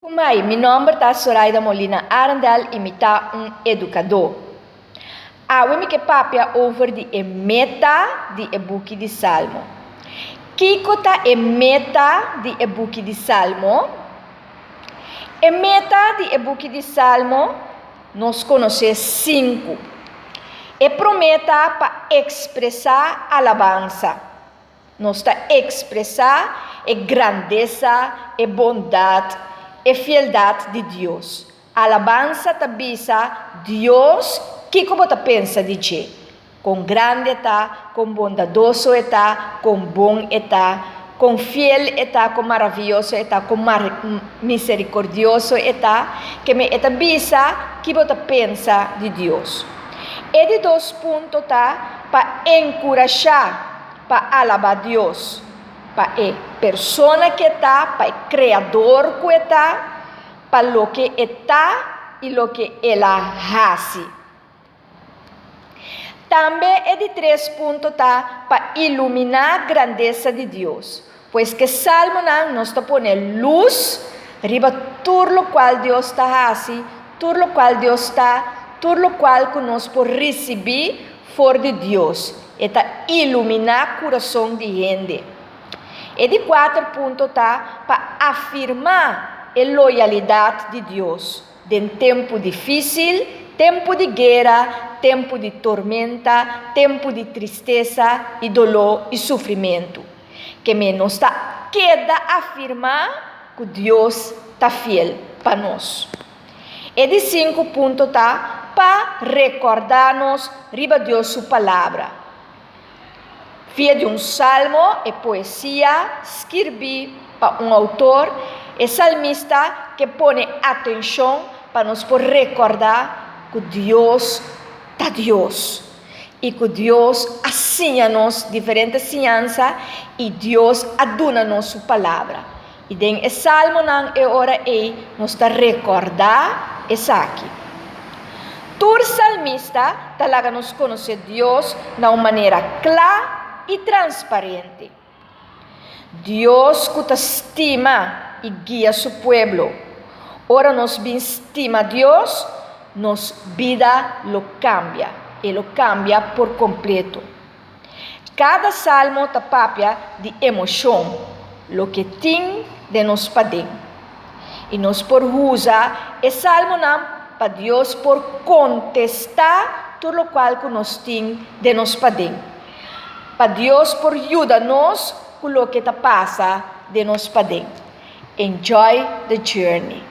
Kumai, meu nome é Soraida Molina Arandel e me tá educador. Eu me papia over de meta de book de Salmo. Kiko tá meta de book de Salmo. Meta de book de Salmo nós conhecemos 5. Prometa para expressar alabança. Nós está expressar grandeza, bondade, fieldade de Deus. Alabança tabisa Deus que como tu pensa de ti. Com grande está, com bondadoso está, com bom está, com fiel está, com maravilhoso está, com misericordioso está, que me tabisa que tu pensa de Deus. E de 2 pontos tá para encorajar, para alabar Deus, para a pessoa que está, para o Criador que está, para o que está e o que ela faz. Também é de 3 pontos tá para iluminar a grandeza de Deus, pois que Salmo nos está pondo luz, riba tudo o qual Deus está fazendo, tudo o qual Deus está, tudo o qual que nós podemos receber for de Deus, está iluminar o coração de gente. E de 4 pontos tá para afirmar a loyalidade de Deus, em tempo difícil, tempo de guerra, tempo de tormenta, tempo de tristeza e dolor e sofrimento. Que nos queda afirmar que Deus está fiel para nós. E de 5 pontos tá para recordar-nos riba Deus sua palavra. Via de salmo e poesia escrito para autor e salmista que põe atenção para nos recordar que Deus está Deus. E que Deus ensina-nos diferentes ensinanças e Deus aduna-nos sua palavra. E den salmo não é hora nos está recordar isso aqui. Tur salmista talaga nos conhece Deus de uma maneira clara e transparente. Deus que te estima e guia seu povo. Ora nos bem estima Deus, nos vida lo cambia e lo cambia por completo. Cada salmo te papia de emoção, lo que tem de nos padem. E nos por usar e salmo não para Deus por contestar tudo o qual que nos tem de nos padem. Para Deus por ajudar-nos com o que te passa de nos padem. Enjoy the journey.